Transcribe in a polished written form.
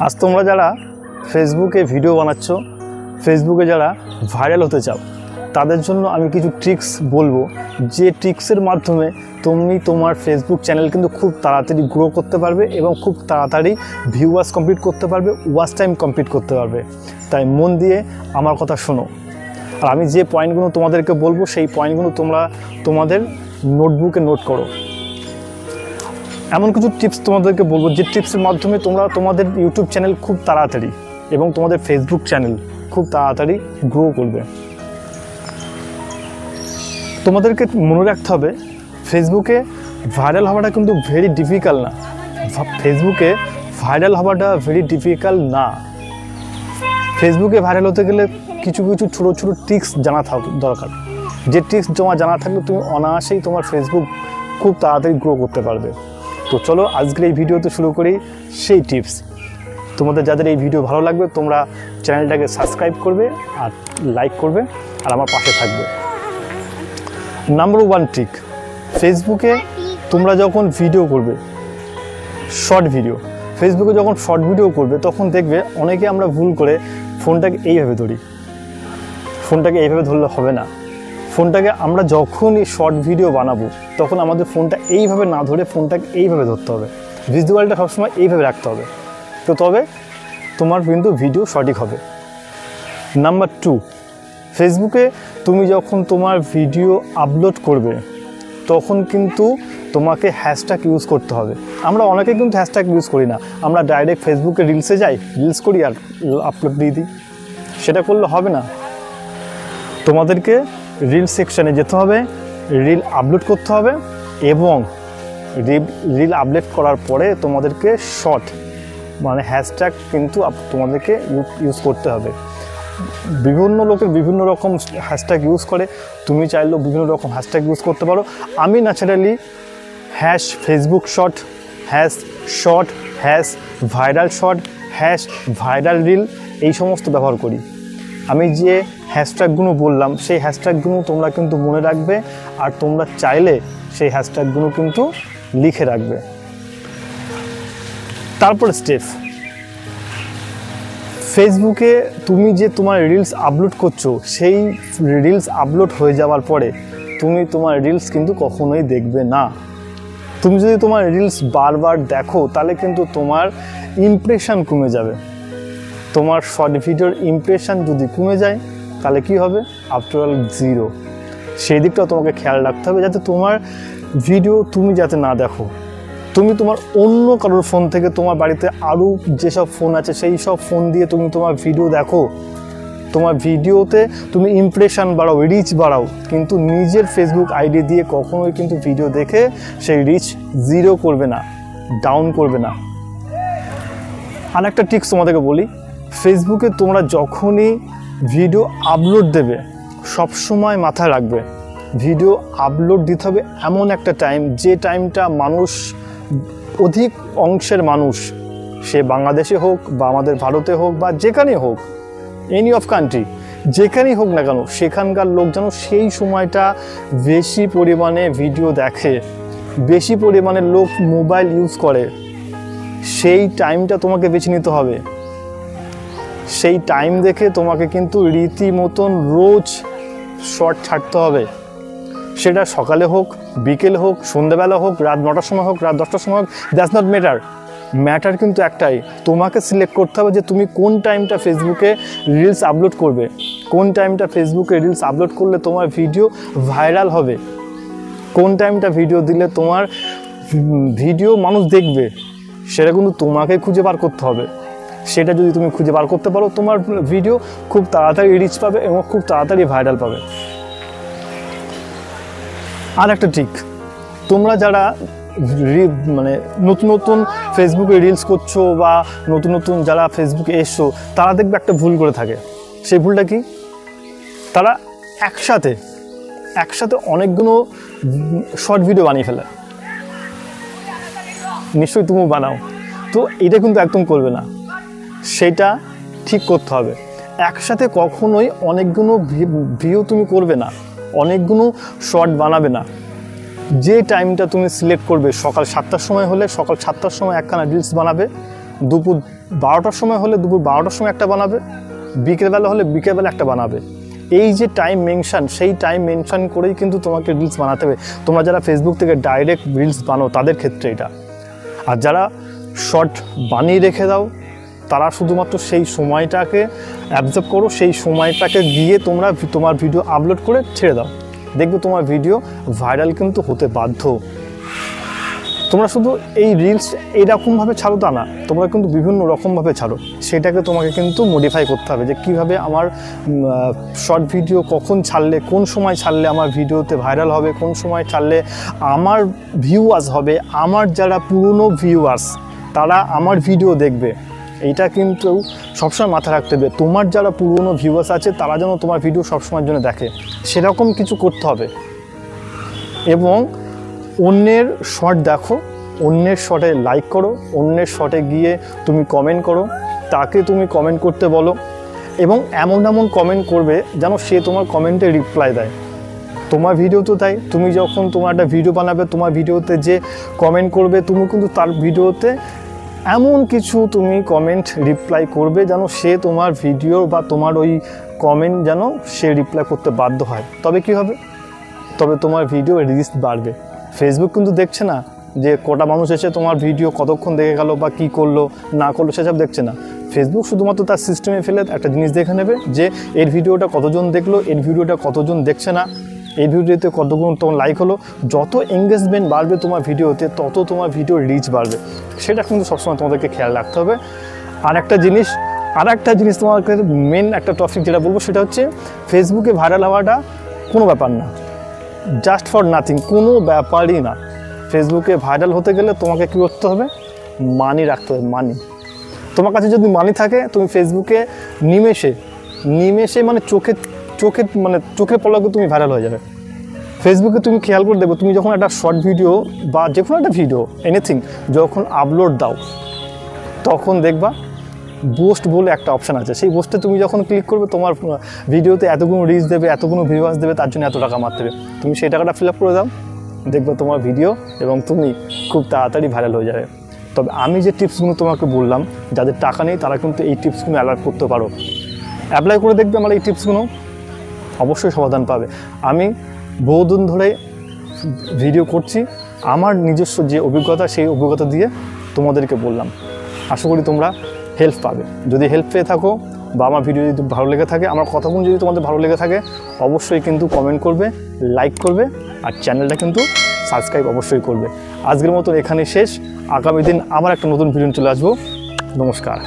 আজ তোমরা যারা ফেসবুকে ভিডিও বানাচ্ছ, ফেসবুকে যারা ভাইরাল হতে চাও, তাদের জন্য আমি কিছু ট্রিক্স বলবো, যে ট্রিক্সের মাধ্যমে তুমি তোমার ফেসবুক চ্যানেল কিন্তু খুব তাড়াতাড়ি গ্রো করতে পারবে এবং খুব তাড়াতাড়ি ভিউয়ার্স কমপ্লিট করতে পারবে, ওয়াচ টাইম কমপ্লিট করতে পারবে। তাই মন দিয়ে আমার কথা শোনো। আর আমি যে পয়েন্টগুলো তোমাদেরকে বলবো সেই পয়েন্টগুলো তোমরা তোমাদের নোটবুকে নোট করো। এমন কিছু টিপস তোমাদেরকে বলবো যে টিপসের মাধ্যমে তোমরা তোমাদের ইউটিউব চ্যানেল খুব তাড়াতাড়ি এবং তোমাদের ফেসবুক চ্যানেল খুব তাড়াতাড়ি গ্রো করবে। তোমাদেরকে মনে রাখতে হবে, ফেসবুকে ভাইরাল হওয়াটা কিন্তু ভেরি ডিফিকাল্ট না। ফেসবুকে ভাইরাল হওয়াটা ভেরি ডিফিকাল্ট না। ফেসবুকে ভাইরাল হতে গেলে কিছু কিছু ছোটো ছোটো ট্রিক্স জানা দরকার। যে ট্রিক্স তোমার জানা থাকলে তুমি অনায়াসেই তোমার ফেসবুক খুব তাড়াতাড়ি গ্রো করতে পারবে। তো চলো আজকের এই ভিডিওতে শুরু করি সেই টিপস। তোমাদের যাদের এই ভিডিও ভালো লাগবে তোমরা চ্যানেলটাকে সাবস্ক্রাইব করবে আর লাইক করবে আর আমার পাশে থাকবে। নাম্বার 1 ট্রিক, ফেসবুকে তোমরা যখন ভিডিও করবে, শর্ট ভিডিও, ফেসবুকে যখন শর্ট ভিডিও করবে তখন দেখবে অনেকে আমরা ভুল করে ফোনটাকে এইভাবে ধরি। ফোনটাকে এইভাবে ধরলে হবে না। ফোনটাকে আমরা যখনই শর্ট ভিডিও বানাবো তখন আমাদের ফোনটা এইভাবে না ধরে ফোনটাকে এইভাবে ধরতে হবে। ভিজুয়ালটা সবসময় এইভাবে রাখতে হবে, তো তবে তোমার কিন্তু ভিডিও সঠিক হবে। নাম্বার 2, ফেসবুকে তুমি যখন তোমার ভিডিও আপলোড করবে তখন কিন্তু তোমাকে হ্যাশট্যাগ ইউজ করতে হবে। আমরা অনেকে কিন্তু হ্যাশট্যাগ ইউজ করি না, আমরা ডাইরেক্ট ফেসবুকে রিলসে যাই, রিলস করি আর আপলোড দিয়ে দিই। সেটা করলে হবে না। তোমাদেরকে রিল সেকশানে যেতে হবে, রিল আপলোড করতে হবে এবং রিল আপলোড করার পরে তোমাদেরকে শর্ট মানে হ্যাশট্যাগ কিন্তু তোমাদেরকে ইউজ করতে হবে। বিভিন্ন লোকের বিভিন্ন রকম হ্যাশট্যাগ ইউজ করে, তুমি চাইলেও বিভিন্ন রকম হ্যাশট্যাগ ইউজ করতে পারো। আমি naturally hash Facebook short, hash short, hash viral short, hash viral reel এই সমস্ত ব্যবহার করি। আমি যে হ্যাশট্যাগুলো বললাম সেই হ্যাশট্যাগুলো তোমরা কিন্তু মনে রাখবে আর তোমরা চাইলে সেই হ্যাশট্যাগুলো কিন্তু লিখে রাখবে। তারপর স্টেপ, ফেসবুকে তুমি যে তোমার রিলস আপলোড করছো সেই রিলস আপলোড হয়ে যাওয়ার পরে তুমি তোমার রিলস কিন্তু কখনোই দেখবে না। তুমি যদি তোমার রিলস বারবার দেখো তাহলে কিন্তু তোমার ইমপ্রেশন কমে যাবে। তোমার শর্ট ভিডিওর ইমপ্রেশন যদি কমে যায় তাহলে কি হবে? After all 0। সেই দিকটাও তোমাকে খেয়াল রাখতে হবে যাতে তোমার ভিডিও তুমি যাতে না দেখো। তুমি তোমার অন্য কারোর ফোন থেকে, তোমার বাড়িতে আরও যেসব ফোন আছে সেই সব ফোন দিয়ে তুমি তোমার ভিডিও দেখো। তোমার ভিডিওতে তুমি ইমপ্রেশন বাড়াও, রিচ বাড়াও, কিন্তু নিজের ফেসবুক আইডি দিয়ে কখনোই কিন্তু ভিডিও দেখে সেই রিচ 0 করবে না, ডাউন করবে না। আর একটা ট্রিক্স তোমাদেরকে বলি, ফেসবুকে তোমরা যখনই ভিডিও আপলোড দেবে সবসময় মাথায় রাখবে ভিডিও আপলোড দিতে হবে এমন একটা টাইম, যে টাইমটা মানুষ, অধিক অংশের মানুষ, সে বাংলাদেশে হোক বা আমাদের ভারতে হোক বা যেখানেই হোক, এনি অফ কান্ট্রি, যেখানেই হোক না কেন, সেখানকার লোক যেন সেই সময়টা বেশি পরিমাণে ভিডিও দেখে, বেশি পরিমাণে লোক মোবাইল ইউজ করে, সেই টাইমটা তোমাকে বেছে নিতে হবে। সেই টাইম দেখে তোমাকে কিন্তু রীতিমতন রোজ শর্ট ছাড়তে হবে। সেটা সকালে হোক, বিকেল হোক, সন্ধ্যাবেলা হোক, রাত 9টার সময় হোক, রাত 10টার সময় হোক, দ্যাটস নট ম্যাটার। ম্যাটার কিন্তু একটাই, তোমাকে সিলেক্ট করতে হবে যে তুমি কোন টাইমটা ফেসবুকে রিলস আপলোড করবে, কোন টাইমটা ফেসবুকে রিলস আপলোড করলে তোমার ভিডিও ভাইরাল হবে, কোন টাইমটা ভিডিও দিলে তোমার ভিডিও মানুষ দেখবে, সেটা কিন্তু তোমাকে খুঁজে বার করতে হবে। সেটা যদি তুমি খুঁজে বার করতে পারো তোমার ভিডিও খুব তাড়াতাড়ি রিচ পাবে এবং খুব তাড়াতাড়ি ভাইরাল পাবে। আর একটা ঠিক, তোমরা যারা মানে নতুন নতুন ফেসবুকে রিলস করছো বা নতুন নতুন যারা ফেসবুকে এসছো, তারা দেখবে একটা ভুল করে থাকে। সেই ভুলটা কি? তারা একসাথে অনেকগুলো শর্ট ভিডিও বানিয়ে ফেলে। নিশ্চয়ই তুমি বানাও, তো এটা কিন্তু একদম করবে না, সেটা ঠিক করতে হবে। একসাথে কখনোই অনেকগুলো ভিডিও তুমি করবে না, অনেকগুলো শর্ট বানাবে না। যে টাইমটা তুমি সিলেক্ট করবে, সকাল 7টার সময় হলে সকাল 7টার সময় একখানা রিলস বানাবে, দুপুর 12টার সময় হলে দুপুর 12টার সময় একটা বানাবে, বিকেলবেলা হলে বিকেলবেলা একটা বানাবে। এই যে টাইম মেনশন, সেই টাইম মেনশন করেই কিন্তু তোমাকে রিলস বানাতে হবে। তোমরা যারা ফেসবুক থেকে ডাইরেক্ট রিলস বানাও তাদের ক্ষেত্রে এটা। আর যারা শর্ট বানিয়ে রেখে দাও তারা শুধুমাত্র সেই সময়টাকে অ্যাবজর্ব করো, সেই সময়টাকে গিয়ে তোমরা তোমার ভিডিও আপলোড করে ছেড়ে দাও, দেখবে তোমার ভিডিও ভাইরাল কিন্তু হতে বাধ্য। তোমরা শুধু এই রিলস এইরকমভাবে ছাড়ো তা না, তোমরা কিন্তু বিভিন্ন রকমভাবে ছাড়ো। সেটাকে তোমাকে কিন্তু মডিফাই করতে হবে যে কীভাবে আমার শর্ট ভিডিও কখন ছাড়লে, কোন সময় ছাড়লে আমার ভিডিওতে ভাইরাল হবে, কোন সময় ছাড়লে আমার ভিউয়ার্স হবে, আমার যারা পুরনো ভিউয়ার্স তারা আমার ভিডিও দেখবে। এইটা কিন্তু সবসময় মাথায় রাখতে হবে। তোমার যারা পুরনো ভিউয়ার্স আছে তারা যেন তোমার ভিডিও সবসময়ের জন্য দেখে, সেরকম কিছু করতে হবে। এবং অন্যের শর্ট দেখো, অন্যের শর্টে লাইক করো, অন্যের শর্টে গিয়ে তুমি কমেন্ট করো, তাকে তুমি কমেন্ট করতে বলো এবং এমন এমন কমেন্ট করবে যেন সে তোমার কমেন্টে রিপ্লাই দেয়। তোমার ভিডিও তো তাই, তুমি যখন তোমার একটা ভিডিও বানাবে, তোমার ভিডিওতে যে কমেন্ট করবে তুমি কিন্তু তার ভিডিওতে এমন কিছু তুমি কমেন্ট রিপ্লাই করবে যেন সে তোমার ভিডিও বা তোমার ওই কমেন্ট যেন সে রিপ্লাই করতে বাধ্য হয়। তবে কি হবে? তবে তোমার ভিডিও রিচ বাড়বে। ফেসবুক কিন্তু দেখছে না যে কটা মানুষ এসে তোমার ভিডিও কতক্ষণ দেখে গেল বা কী করলো না করলো, সেসব দেখছে না। ফেসবুক শুধুমাত্র তার সিস্টেমে ফেলে একটা জিনিস দেখে নেবে যে এর ভিডিওটা কতজন দেখলো, এর ভিডিওটা কতজন দেখছে না, এই ভিডিওতে কতগুণ তোমার লাইক হলো। যত এঙ্গেজমেন্ট বাড়বে তোমার ভিডিওতে তত তোমার ভিডিও রিচ বাড়বে। সেটা কিন্তু সবসময় তোমাদেরকে খেয়াল রাখতে হবে। আর একটা জিনিস তোমাকে মেন একটা টপিক যেটা বলবো সেটা হচ্ছে ফেসবুকে ভাইরাল হওয়াটা কোনো ব্যাপার না, জাস্ট ফর নাথিং, কোনো ব্যাপারই না। ফেসবুকে ভাইরাল হতে গেলে তোমাকে কী করতে হবে? মানি রাখতে হবে, মানি। তোমার কাছে যদি মানি থাকে তুমি ফেসবুকে নিমেষে মানে চোখের পলকে তুমি ভাইরাল হয়ে যাবে। ফেসবুকে তুমি খেয়াল করে দেবে, তুমি যখন একটা শর্ট ভিডিও বা যে কোনো একটা ভিডিও এনিথিং যখন আপলোড দাও তখন দেখবা পোস্ট বলে একটা অপশান আছে। সেই পোস্টে তুমি যখন ক্লিক করবে তোমার ভিডিওতে এতগুলো রিচ দেবে, এতগুলো ভিউয়ার্স দেবে, তার জন্য এত টাকা মারতে হবে। তুমি সেই টাকাটা ফিল আপ করে দাও, দেখবে তোমার ভিডিও এবং তুমি খুব তাড়াতাড়ি ভাইরাল হয়ে যাবে। তবে আমি যে টিপসগুলো তোমাকে বললাম, যাদের টাকা নেই তারা কিন্তু এই টিপসগুলো অ্যাপ্লাই করতে পারো। অ্যাপ্লাই করে দেখবে আমার এই টিপসগুলো অবশ্যই সমাধান পাবে। আমি বহুদিন ধরে ভিডিও করছি, আমার নিজস্ব যে অভিজ্ঞতা সেই অভিজ্ঞতা দিয়ে তোমাদেরকে বললাম। আশা করি তোমরা হেল্প পাবে। যদি হেল্প পেয়ে থাকো বা আমার ভিডিও যদি ভালো লেগে থাকে, আমার কথাগুলো যদি তোমাদের ভালো লেগে থাকে অবশ্যই কিন্তু কমেন্ট করবে, লাইক করবে আর চ্যানেলটা কিন্তু সাবস্ক্রাইব অবশ্যই করবে। আজকের মতো এখানেই শেষ। আগামী দিন আবার একটা নতুন ভিডিও চলে আসবো। নমস্কার।